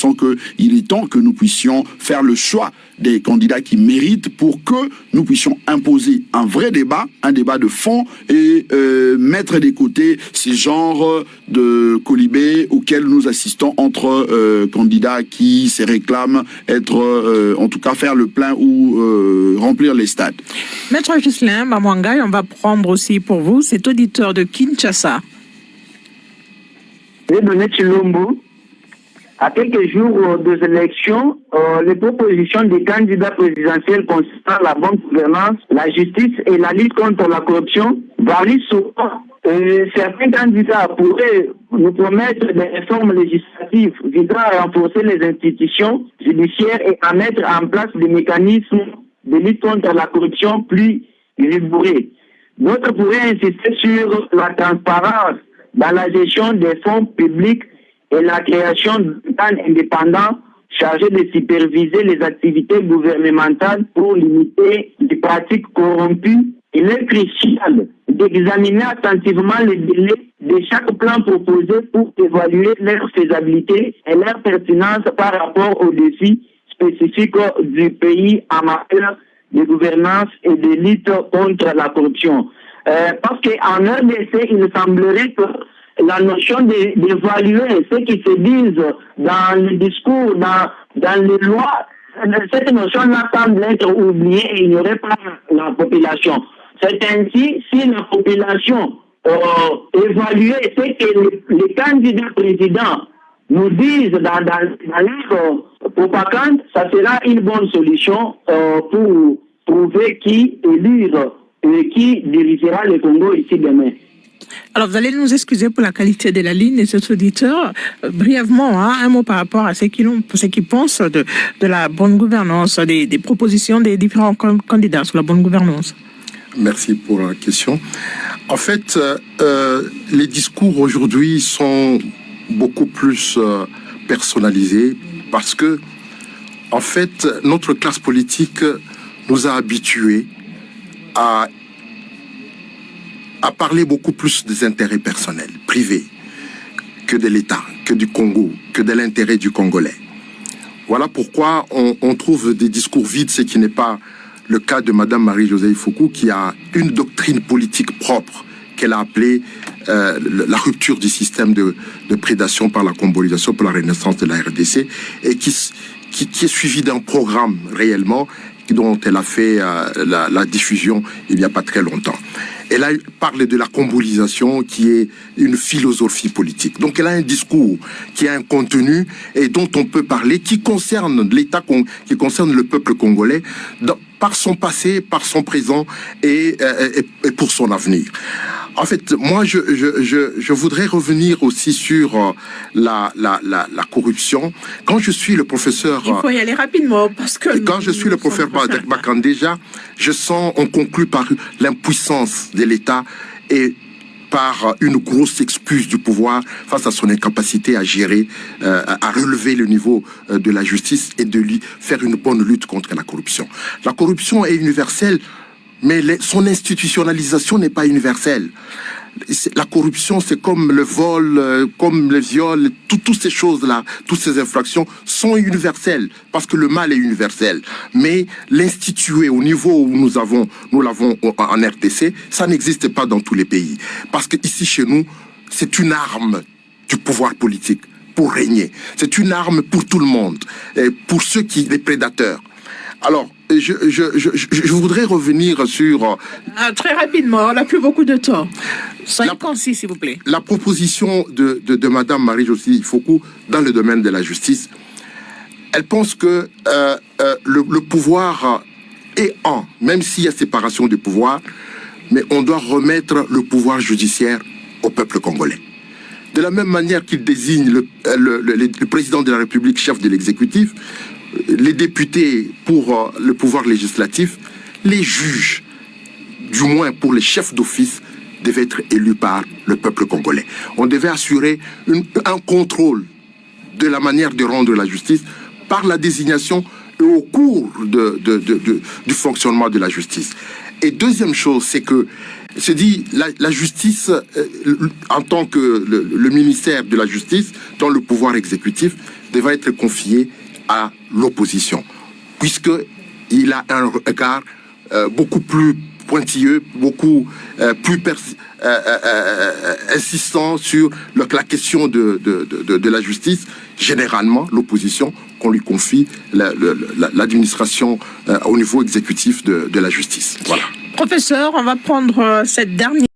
pensons qu'il est temps que nous puissions faire le choix des candidats qui méritent pour que nous puissions imposer un vrai débat, un débat de fond et mettre de côté ces genres de colibés auxquels nous assistons entre candidats qui se réclament être, en tout cas, faire le plein ou remplir les stades. Maître Ghislain Bamwanga, on va prendre aussi pour vous cet auditeur de Kinshasa. Chilombo, à quelques jours des élections, les propositions des candidats présidentiels concernant la bonne gouvernance, la justice et la lutte contre la corruption varient souvent. Certains candidats pourraient nous promettre des réformes législatives visant à renforcer les institutions judiciaires et à mettre en place des mécanismes de lutte contre la corruption plus rigoureux. D'autres pourraient insister sur la transparence dans la gestion des fonds publics et la création d'un indépendant chargé de superviser les activités gouvernementales pour limiter les pratiques corrompues. Il est crucial d'examiner attentivement les délais de chaque plan proposé pour évaluer leur faisabilité et leur pertinence par rapport aux défis spécifiques du pays en matière de gouvernance et de lutte contre la corruption. Parce qu'en RDC, il semblerait que la notion d'évaluer ce qui se dit dans le discours, dans les lois, cette notion-là semble être oubliée et ignorée par la population. C'est ainsi, si la population évaluait ce que les candidats présidents nous disent dans leur propagande, ça sera une bonne solution pour trouver qui élire et qui dirigera le Congo ici demain. Alors, vous allez nous excuser pour la qualité de la ligne de cet auditeur. Brièvement, un mot par rapport à ce qu'ils pensent de la bonne gouvernance, des propositions des différents candidats sur la bonne gouvernance. Merci pour la question. En fait, les discours aujourd'hui sont beaucoup plus personnalisés parce que, en fait, notre classe politique nous a habitués à parler beaucoup plus des intérêts personnels, privés, que de l'État, que du Congo, que de l'intérêt du Congolais. Voilà pourquoi on trouve des discours vides, ce qui n'est pas le cas de Madame Marie-Josée Foucault, qui a une doctrine politique propre qu'elle a appelée la rupture du système de prédation par la combolisation pour la renaissance de la RDC et qui est suivi d'un programme réellement dont elle a fait la diffusion il n'y a pas très longtemps. Elle a parlé de la combolisation qui est une philosophie politique. Donc elle a un discours qui a un contenu et dont on peut parler, qui concerne l'État, qui concerne le peuple congolais, par son passé, par son présent et pour son avenir. En fait, moi, je voudrais revenir aussi sur la corruption. Quand je suis le professeur... Il faut y aller rapidement parce que... Quand je suis le professeur Bakan, déjà, on conclut par l'impuissance de l'État et par une grosse excuse du pouvoir face à son incapacité à gérer, à relever le niveau de la justice et de lui faire une bonne lutte contre la corruption. La corruption est universelle, mais son institutionnalisation n'est pas universelle. La corruption, c'est comme le vol, comme le viol, toutes ces choses-là, toutes ces infractions sont universelles, parce que le mal est universel. Mais l'instituer au niveau où nous l'avons en RDC, ça n'existe pas dans tous les pays. Parce que ici, chez nous, c'est une arme du pouvoir politique pour régner. C'est une arme pour tout le monde, pour les prédateurs. Alors, je voudrais revenir sur... très rapidement, on n'a plus beaucoup de temps. Soyez concis, s'il vous plaît. La proposition de Madame Marie-Josée Foucault dans le domaine de la justice, elle pense que le pouvoir est même s'il y a séparation des pouvoirs, mais on doit remettre le pouvoir judiciaire au peuple congolais. De la même manière qu'il désigne le président de la République chef de l'exécutif, les députés pour le pouvoir législatif, les juges, du moins pour les chefs d'office, devaient être élus par le peuple congolais. On devait assurer un contrôle de la manière de rendre la justice par la désignation et au cours du fonctionnement de la justice. Et deuxième chose, c'est que c'est dit la justice, en tant que le ministère de la justice, dans le pouvoir exécutif, devrait être confiée à l'opposition, puisqu'il a un regard beaucoup plus pointilleux, beaucoup plus insistant sur la question de la justice. Généralement, l'opposition, qu'on lui confie l'administration au niveau exécutif de la justice. Voilà. Professeur, on va prendre cette dernière